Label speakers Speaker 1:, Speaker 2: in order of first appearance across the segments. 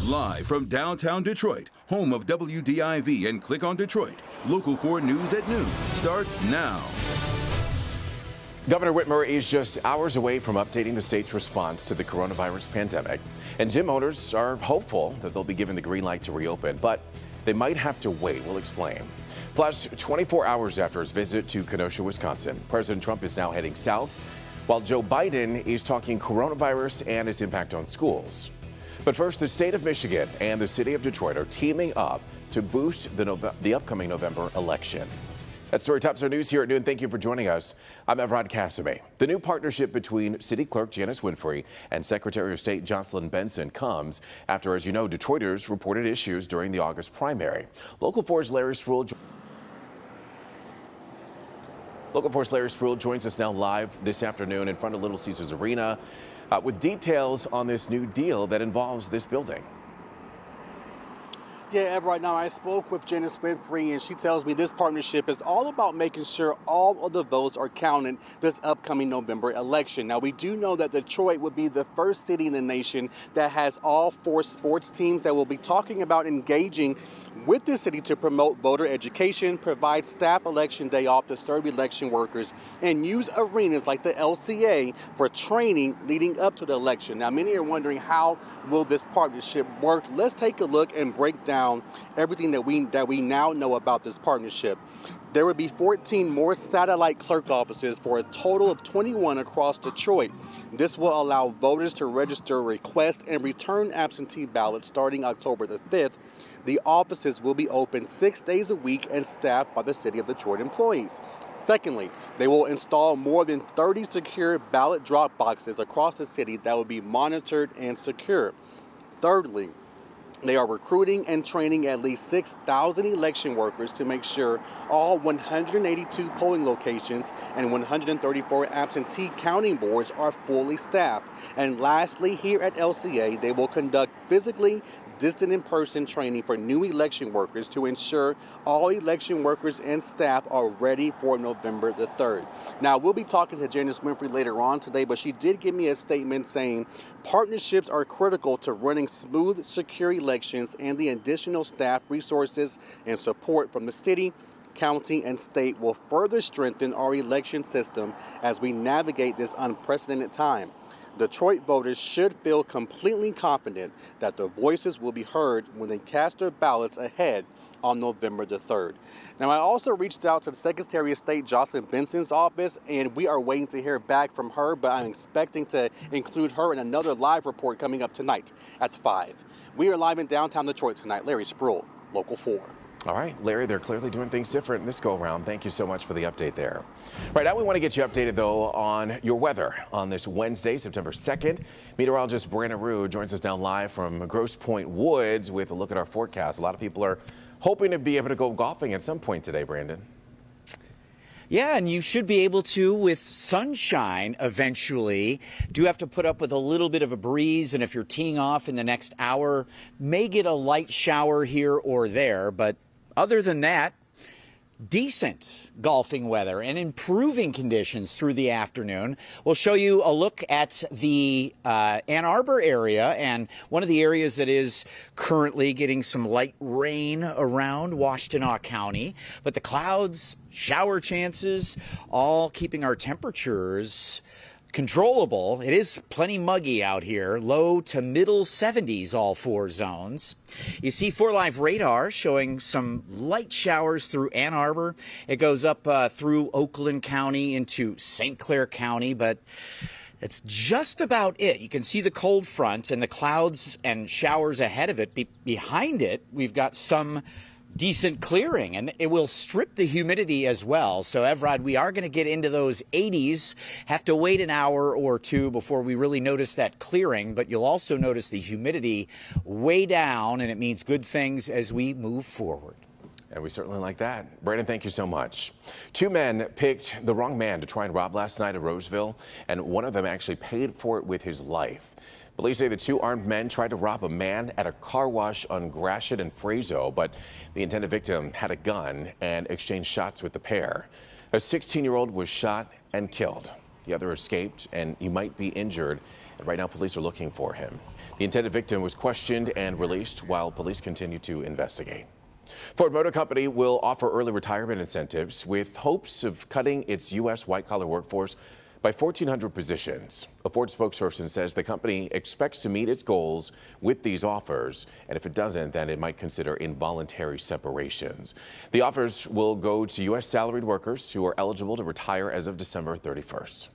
Speaker 1: Live from downtown Detroit, home of WDIV and Click on Detroit, Local 4 News at noon starts now.
Speaker 2: Governor Whitmer is just hours away from updating the state's response to the coronavirus pandemic. And gym owners are hopeful that they'll be given the green light to reopen, but they might have to wait. We'll explain. Plus, 24 hours after his visit to Kenosha, Wisconsin, President Trump is now heading south, while Joe Biden is talking coronavirus and its impact on schools. But first, the state of Michigan and the city of Detroit are teaming up to boost the upcoming November election. That story tops our news here at noon. Thank you for joining us. I'm Evrod Cassime. The new partnership between City Clerk Janice Winfrey and Secretary of State Jocelyn Benson comes after, as you know, Detroiters reported issues during the August primary. Local 4's Larry Spruill joins us now live this afternoon in front of Little Caesars Arena with details on this new deal that involves this building.
Speaker 3: Yeah, Ev, right now I spoke with Janice Winfrey, and she tells me this partnership is all about making sure all of the votes are counted this upcoming November election. Now, we do know that Detroit would be the first city in the nation that has all 4 sports teams that will be talking about engaging with the city to promote voter education, provide staff election day off to serve election workers, and use arenas like the LCA for training leading up to the election. Now, many are wondering, how will this partnership work? Let's take a look and break down everything that we now know about this partnership. There will be 14 more satellite clerk offices for a total of 21 across Detroit. This will allow voters to register, request, and return absentee ballots starting October the 5th. The offices will be open 6 days a week and staffed by the City of Detroit employees. Secondly, they will install more than 30 secure ballot drop boxes across the city that will be monitored and secure. Thirdly, they are recruiting and training at least 6,000 election workers to make sure all 182 polling locations and 134 absentee counting boards are fully staffed. And lastly, here at LCA, they will conduct physically distant in-person training for new election workers to ensure all election workers and staff are ready for November the 3rd. Now, we'll be talking to Janice Winfrey later on today, but she did give me a statement saying partnerships are critical to running smooth, secure elections, and the additional staff resources and support from the city, county, and state will further strengthen our election system as we navigate this unprecedented time. Detroit voters should feel completely confident that their voices will be heard when they cast their ballots ahead on November the 3rd. Now, I also reached out to the Secretary of State Jocelyn Benson's office, and we are waiting to hear back from her, but I'm expecting to include her in another live report coming up tonight at 5. We are live in downtown Detroit tonight. Larry Spruill, Local 4.
Speaker 2: All right, Larry, they're clearly doing things different this go-around. Thank you so much for the update there. Right now, we want to get you updated, though, on your weather on this Wednesday, September 2nd. Meteorologist Brandon Rue joins us now live from Grosse Pointe Woods with a look at our forecast. A lot of people are hoping to be able to go golfing at some point today, Brandon.
Speaker 4: Yeah, and you should be able to with sunshine eventually. Do have to put up with a little bit of a breeze, and if you're teeing off in the next hour, may get a light shower here or there, but other than that, decent golfing weather and improving conditions through the afternoon. We'll show you a look at the Ann Arbor area, and one of the areas that is currently getting some light rain around Washtenaw County. But the clouds, shower chances, all keeping our temperatures controllable. It is plenty muggy out here, low to middle 70s, all 4 zones. You see 4 Live radar showing some light showers through Ann Arbor. It goes up through Oakland County into St. Clair County, but that's just about it. You can see the cold front and the clouds and showers ahead of it. Behind it, we've got some decent clearing, and it will strip the humidity as well. So, Evrod, we are going to get into those 80s. Have to wait an hour or two before we really notice that clearing, but you'll also notice the humidity way down, and it means good things as we move forward.
Speaker 2: And we certainly like that. Brandon, thank you so much. 2 men picked the wrong man to try and rob last night at Roseville, and one of them actually paid for it with his life. Police say the 2 armed men tried to rob a man at a car wash on Gratiot and Frazo, but the intended victim had a gun and exchanged shots with the pair. A 16-year-old was shot and killed. The other escaped, and he might be injured. And right now, police are looking for him. The intended victim was questioned and released while police continue to investigate. Ford Motor Company will offer early retirement incentives with hopes of cutting its U.S. white-collar workforce by 1,400 positions. A Ford spokesperson says the company expects to meet its goals with these offers, and if it doesn't, then it might consider involuntary separations. The offers will go to U.S. salaried workers who are eligible to retire as of December 31st.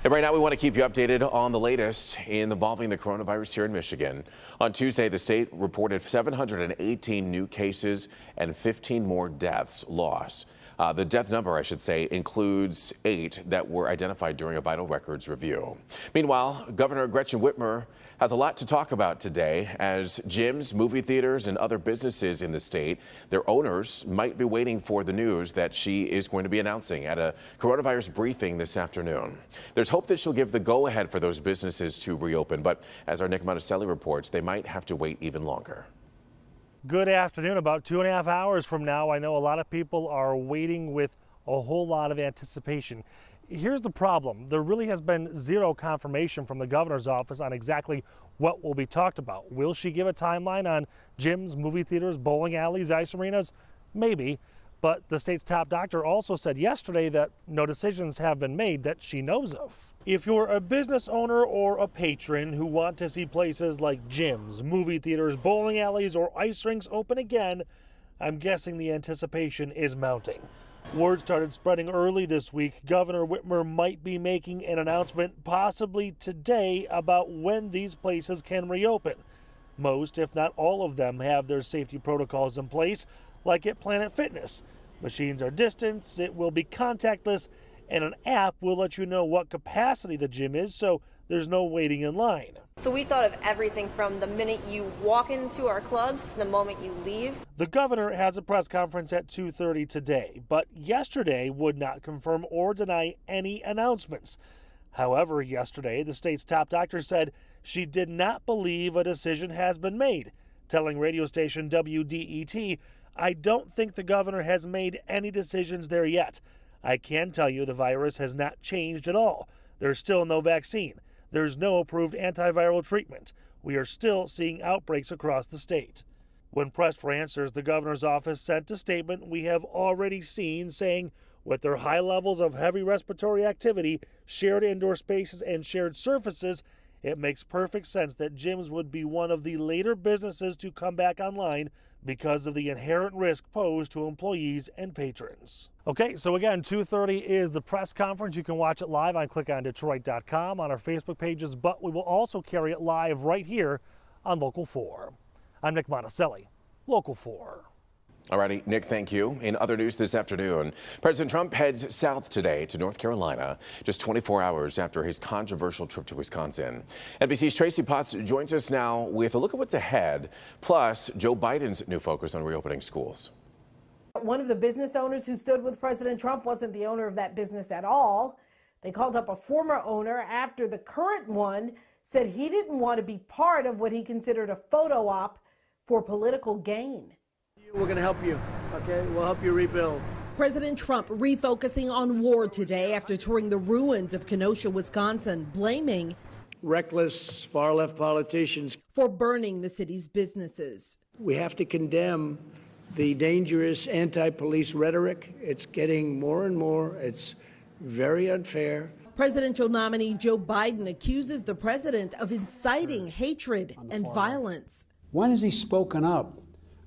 Speaker 2: And right now, we want to keep you updated on the latest involving the coronavirus here in Michigan. On Tuesday, the state reported 718 new cases and 15 more deaths lost. The death number, I should say, includes 8 that were identified during a vital records review. Meanwhile, Governor Gretchen Whitmer has a lot to talk about today as gyms, movie theaters, and other businesses in the state, their owners might be waiting for the news that she is going to be announcing at a coronavirus briefing this afternoon. There's hope that she'll give the go-ahead for those businesses to reopen, but as our Nick Monticelli reports, they might have to wait even longer.
Speaker 5: Good afternoon. About 2.5 hours from now, I know a lot of people are waiting with a whole lot of anticipation. Here's the problem. There really has been zero confirmation from the governor's office on exactly what will be talked about. Will she give a timeline on gyms, movie theaters, bowling alleys, ice arenas? Maybe. But the state's top doctor also said yesterday that no decisions have been made that she knows of. If you're a business owner or a patron who want to see places like gyms, movie theaters, bowling alleys, or ice rinks open again, I'm guessing the anticipation is mounting. Word started spreading early this week. Governor Whitmer might be making an announcement possibly today about when these places can reopen. Most, if not all of them, have their safety protocols in place, like at Planet Fitness. Machines are distanced, it will be contactless, and an app will let you know what capacity the gym is, so there's no waiting in line.
Speaker 6: So we thought of everything from the minute you walk into our clubs to the moment you leave.
Speaker 5: The governor has a press conference at 2:30 today, but yesterday would not confirm or deny any announcements. However, yesterday, the state's top doctor said she did not believe a decision has been made, telling radio station WDET, "I don't think the governor has made any decisions there yet. I can tell you the virus has not changed at all. There's still no vaccine. There's no approved antiviral treatment. We are still seeing outbreaks across the state." When pressed for answers, the governor's office sent a statement we have already seen saying, with their high levels of heavy respiratory activity, shared indoor spaces, and shared surfaces, it makes perfect sense that gyms would be one of the later businesses to come back online because of the inherent risk posed to employees and patrons. Okay, so again, 2:30 is the press conference. You can watch it live on clickondetroit.com on our Facebook pages, but we will also carry it live right here on Local 4. I'm Nick Monticelli, Local 4.
Speaker 2: All righty, Nick, thank you. In other news this afternoon, President Trump heads south today to North Carolina, just 24 hours after his controversial trip to Wisconsin. NBC's Tracy Potts joins us now with a look at what's ahead, plus Joe Biden's new focus on reopening schools.
Speaker 7: One of the business owners who stood with President Trump wasn't the owner of that business at all. They called up a former owner after the current one said he didn't want to be part of what he considered a photo op for political gain.
Speaker 8: We're going to help you, okay? We'll help you rebuild.
Speaker 9: President Trump refocusing on war today after touring the ruins of Kenosha, Wisconsin, blaming
Speaker 8: reckless far-left politicians
Speaker 9: for burning the city's businesses.
Speaker 8: We have to condemn the dangerous anti-police rhetoric. It's getting more and more. It's very unfair.
Speaker 9: Presidential nominee Joe Biden accuses the president of inciting hatred and violence.
Speaker 10: When has he spoken up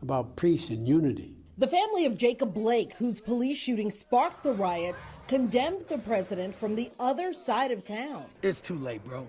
Speaker 10: about peace and unity?
Speaker 9: The family of Jacob Blake, whose police shooting sparked the riots, condemned the president from the other side of town.
Speaker 11: It's too late, bro.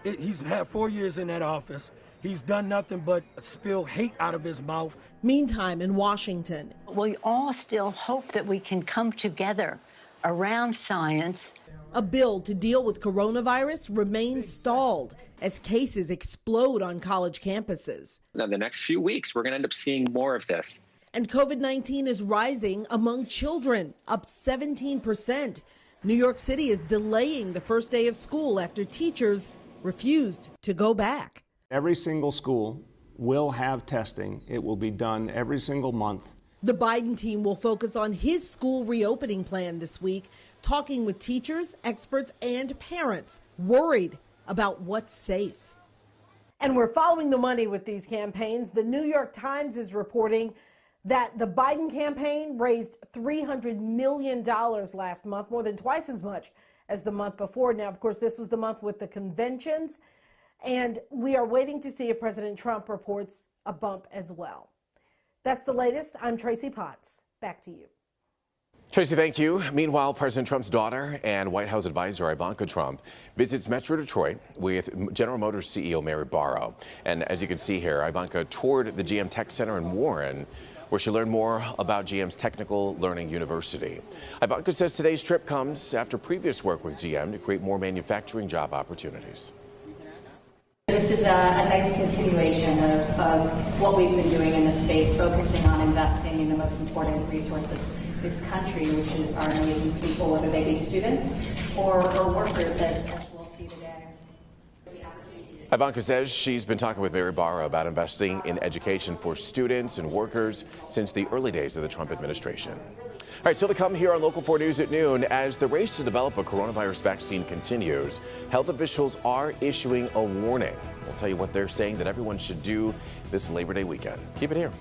Speaker 11: He's had 4 years in that office. He's done nothing but spill hate out of his mouth.
Speaker 9: Meantime, in Washington,
Speaker 12: we all still hope that we can come together around science.
Speaker 9: A bill to deal with coronavirus remains stalled as cases explode on college campuses.
Speaker 13: Now, the next few weeks, we're going to end up seeing more of this.
Speaker 9: And COVID-19 is rising among children, up 17%. New York City is delaying the first day of school after teachers refused to go back.
Speaker 14: Every single school will have testing. It will be done every single month.
Speaker 9: The Biden team will focus on his school reopening plan this week, talking with teachers, experts, and parents worried about what's safe.
Speaker 7: And we're following the money with these campaigns. The New York Times is reporting that the Biden campaign raised $300 million last month, more than twice as much as the month before. Now, of course, this was the month with the conventions, and we are waiting to see if President Trump reports a bump as well. That's the latest. I'm Tracy Potts. Back to you.
Speaker 2: Tracy, thank you. Meanwhile, President Trump's daughter and White House advisor Ivanka Trump visits Metro Detroit with General Motors CEO Mary Barra. And as you can see here, Ivanka toured the GM Tech Center in Warren, where she learned more about GM's Technical Learning University. Ivanka says today's trip comes after previous work with GM to create more manufacturing job opportunities.
Speaker 15: This is a nice continuation of what we've been doing in this space, focusing on investing in the most important resource of this country, which is our amazing people, whether they be students or workers, as we'll see today.
Speaker 2: Ivanka says she's been talking with Mary Barra about investing in education for students and workers since the early days of the Trump administration. All right, still to come here on Local 4 News at noon. As the race to develop a coronavirus vaccine continues, health officials are issuing a warning. We'll tell you what they're saying that everyone should do this Labor Day weekend. Keep it here.